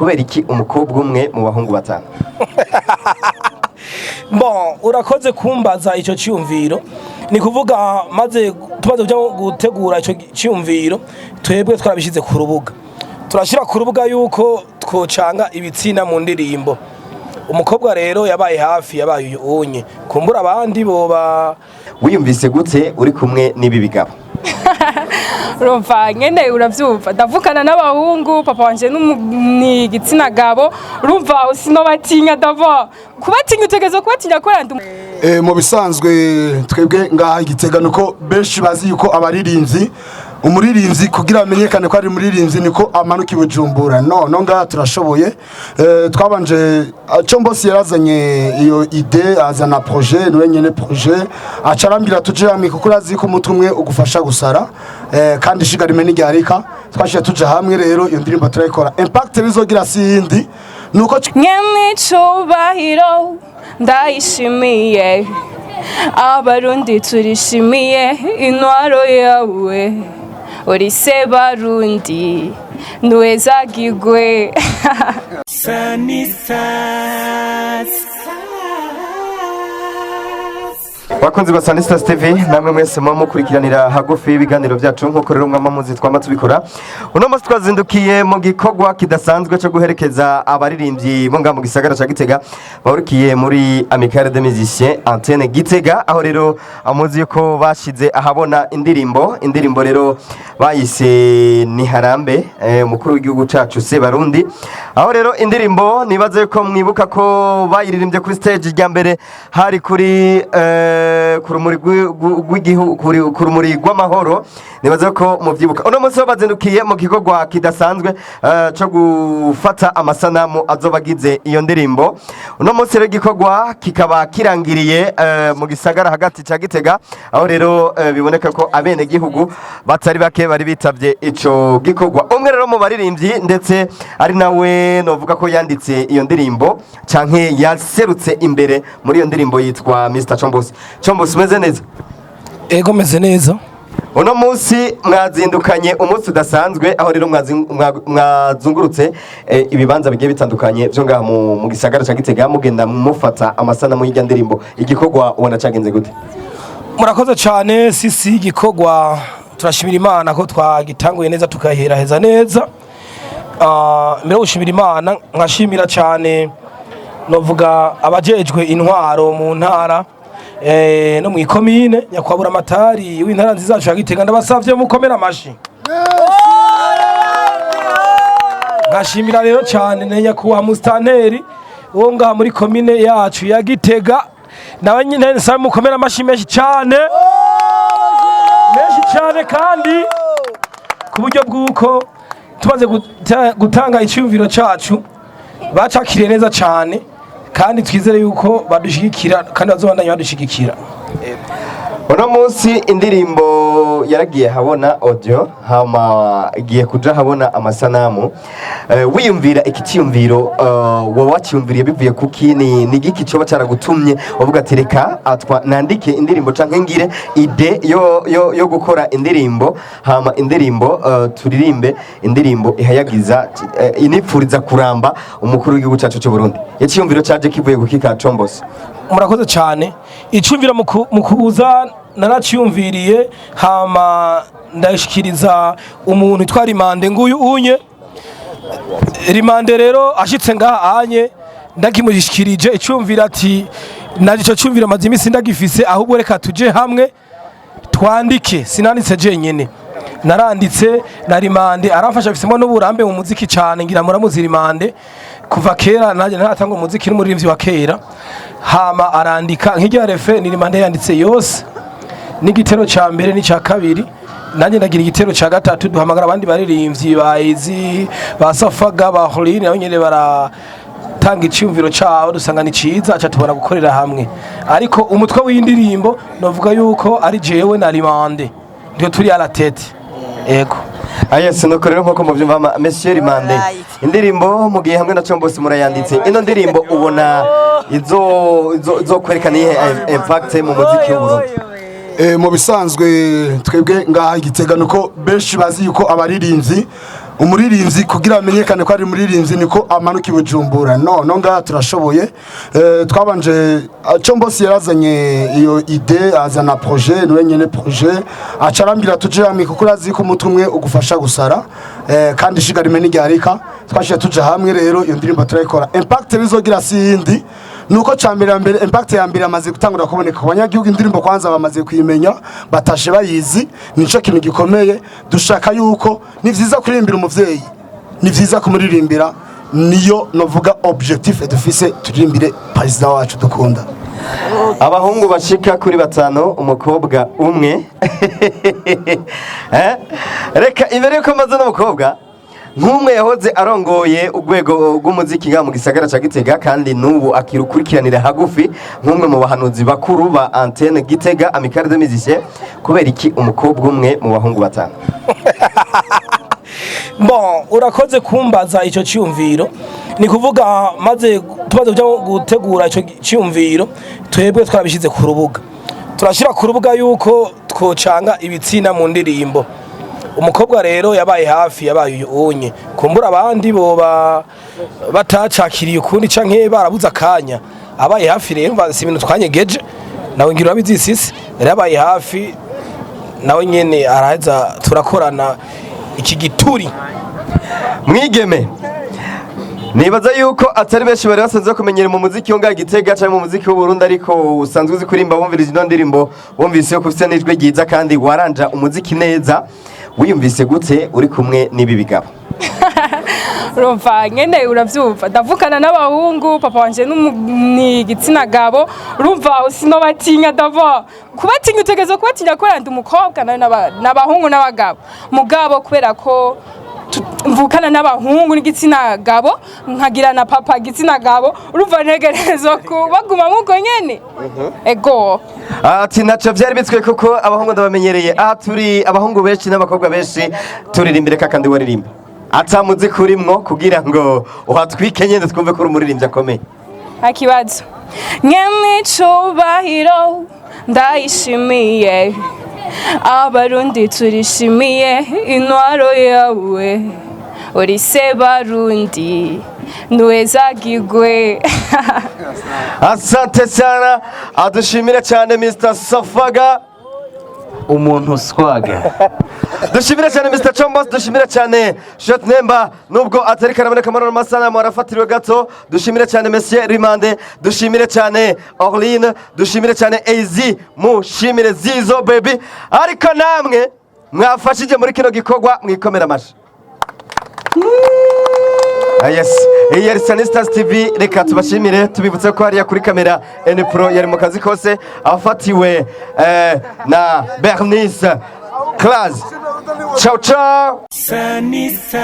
kubera iki umukobwa umwe mu bahungu batanu? Bon, urakoze kumbaza ico cyumviro. Ni kuvuga tumaze gutegura ico cyumviro, twebwe twarabishize ku rubuga. Turashira ku rubuga yuko twocanga ibitsina mu ndirimbo. Umukobwa rero yabaye hafi, yabaye unye. Kumbura abandi boba. Wiyumvise gute uri kumwe n'ibi bigabo? Urumva nyene uravyumva ndavukana n'abahungu papa wanje ni igitsina gabo urumva usino batinya dava kubatinya utegezo kubatinya koranda mu bisanzwe twebwe ngaha Igitega nuko benshi bazi yuko abaririmvyi umuririmvyi kugira amenyekane ko ari muririmvyi niko amanuka Bujumbura no ngaha turashoboye twabanje Chombosi yarazanye iyo ide azana projet niwe nyene projet acarambira tuje hamwe kuko urazi ko umutumwe ugufasha gusara kandi shiga rimwe n'igarika twashije tuje hamwe rero iyo ndirimbo turayikora impact bizogira sindi nuko nyene cubahiro ndayishimiye abarundi turishimiye intwaro yawe Orise Barundi nuwezagigwe Bakunzi ba Sanistas TV namwe mwese mukurikiranira hagufi ibiganiro byacu nkuko rero mwamamuzi twama tubikora. Uno munsi twazindukiye mu gikogwa kidasanzwe cyo guherekeza abaririmbyi bo mu gisagara ca Gitega bahurikiye muri Amicale des Musiciens Antenne Gitega, aho rero amuzi yuko bashize ahabona indirimbo rero bayise ni harambe umukuru w'igihugu cacu se Barundi, aho rero indirimbo nibaze ko mwibuka ko bayiririmbye kuri stage rya mbere hari kuri kurumuri rw'amahoro, nibaze ko muvyibuka. Uno munsi bazindukiye mu kigogwa kidasanzwe cyo gufata amasanamu azobagize iyo ndirimbo. Uno munsi rero gikogwa kikaba kirangiriye mu gisagara hagati ca Gitega, aho rero biboneka ko abene gihugu batari bake bari bitavye ico gikogwa. Umwe rero mu baririmbyi ndetse ari nawe novuga ko yanditse iyo ndirimbo canke yaserutse imbere muri iyo ndirimbo yitwa Mr. Chombosi meze neza? Ego meze neza. Uno munsi mwazindukanye umunsi udasanzwe, aho rero mwazungurutse ibibanza bigiye bitandukanye byo ngaha mu gisagara ca Gitega mugenda mufata amasanamu y'irya ndirimbo. Igikogwa ubona cagenze gute? Murakoze cyane sisi igikogwa turashimira Imana ko twagitanguye neza tukahera heza neza. Mbere gushimira Imana nkashimira cyane novuga abajejwe intwaro mu ntara no mu ikomine nyakwabura amatari w'intara nziza zacu ya Gitega ndabasavye mukomera amashi. Nkashimira rero cyane nyakuwa mustanteri wo ngaha muri komine yacu ya Gitega nawe nyine nsaba mukomera amashi menshi cyane kandi ku buryo bw'uko tumaze gutanga icyumviro cacu bacakiriye neza cyane kandi twizere yuko badushigikira kandi bazobandanya badushigikira. Uno munsi indirimbo yaragiye habona audio hama igiye kuja habona amasanamu, wiyumvira iki cyumviro wowe wacyumviriye bivuye kuki ni giki cyo bacaragutumye uvuga ati reka nandike indirimbo canke ngire ide yo gukora indirimbo hama indirimbo turirimbe indirimbo ihayagiza inipfuriza kuramba umukuru w'igihugu cyacu cy'u Burundi. Icyumviro cyaje kivuye gukika Chombosi? Murakoze cyane. Icumvira mu kuza naracyumviriye hama ndashikiriza umuntu itwara Rimande nguyu unye Rimande rero ashitse ngaha anye ndakimujishikirije icumvira ati narico cumvira maze imisi ndagifise ahubwo reka tuje hamwe twandike. Sinanditse jenyene naranditse na Rimande aramfasha afisemo n'uburambe mu muziki cyane ngira muramuzi Rimande kuva kera naje naratanga umuziki n'umuririmbyi wa kera hama arandika nk'irya refe ni Rimande yanditse yose n'igitero ca mbere n'icya kabiri nanjye ndagira igitero ca gatatu duhamagara abandi baririmbyi bayizi basafaga ba Holine nabo nyene baratanga icyumviro cyawo dusanga ni ciza aca tubona gukorera hamwe, ariko umutwe w'indirimbo novuga yuko ari jewe na Rimande ndio turi à la tête. Ego Yes, nuko rero nkuko muvyumva Monsieur Rimande indirimbo mugiye hamwe na Chombosi murayanditse. Ino ndirimbo ubona izo kwerekana impact mu muziki w'Uburundi? Mu bisanzwe twebwe ngaha Igitega nuko benshi bazi yuko abaririmvyi umuririmbyi kugira amenyekane ko ari umuririmbyi niko amanuka i Bujumbura. No ngaha turashoboye. Twabanje Chombosi yarazanye iyo ide azana projet niwe nyene projet acarambira tuje hamwe kuko urazi ko umutwe umwe ugufasha gusara kandi ishiga rimwe n'igarika twashije tuje hamwe rero iyo ndirimbo turayikora. Impact bizogira sindi nuko cambere mbere impact ya mbere amaze gutangura kuboneka abanyagihugu indirimbo kwanza bamaze kuyimenya batashe bayizi nico kintu gikomeye dushaka yuko ni vyiza kuririmbira umuvyeyi ni vyiza kumuririmbira niyo novuga objectif dufise turirimbire president wacu dukunda. Abahungu bashika kuri batano umukobwa umwe reka imbere yuko maze n'umukobwa nk'umwe yahoze arongoye urwego rw'umuziki mu gisagara ca Gitega kandi n'ubu akirukurikiranira hagufi nk'umwe mu bahanuzi bakuru ba Antenne Gitega Amicale des Musiciens, kubera iki umukobwa umwe mu bahungu batanu? Bon, urakoze kumbaza ico cyumviro. Ni kuvuga maze tumaze gutegura ico cyumviro twebwe twarabishize ku rubuga. Turashira ku rubuga yuko twocanga ibitsina mu ndirimbo. Umukobwa rero yabaye hafi yabaye unye kumbura abandi boba batacakiriye ukundi canke barabuza akanya abaye hafi rero si ibintu twanyegeje nawe ngira bizisisi yabaye hafi nawe nyene araza turakorana iki gituri. Mwigeme nibaza yuko atari benshi bari basanzwe kumenyera mu muziki wo ngaha Gitega cyangwa mu muziki w'u Burundi, ariko usanzwe uzi kurimba bumviriza ino ndirimbo bumvise ko ufite n'ijwi ryiza kandi waranja umuziki neza. Wiyumvise gute uri kumwe n'ibi bigabo? Urumva nyene uravyumva ndavukana n'abahungu papa wanje ni igitsina gabo urumva usino batinya dava kubatinya utegezo kubatinya ko randi umukobwa nayo n'abahungu n'abagabo mugabo kubera ko mvukana n'abahungu n'igitsina gabo nkagira na papa igitsina gabo urumva ntegerezo kubaguma muko nyene ego ati naco vyari bitswe kuko abahungu ndabamenyereye turi abahungu benshi n'abakobwa benshi turirimbire kandi waririmba atamuzi kurimwo kugira ngo uhatwike nyene twumve ko umuririmbyi akomeye. Akibazo nyemico bahiro ndayishimiye abarundi turishimiye intwaro yawe uri se barundi nduwezagigwe. Asante sana, adushimire cyane Mr. Safaga umuntu swaga. Dushimire cyane Mr. Chombos, dushimire cyane Shot Nemba nubwo atari karaboneka muri masana mu arafatiriwe gato. Dushimire cyane Monsieur Rimande, dushimire cyane Orline, dushimire cyane AZ, mushimire Zizo baby. Ariko namwe mwafashije muri kino gikorwa mwikomera amashi. Yes, iyi Sanistas TV reka tubashimire tubibutse ko hariya kuri kamera N-Pro yari mu kazi kose afatiwe na Bernice Class. Ciao ciao. Sanistas.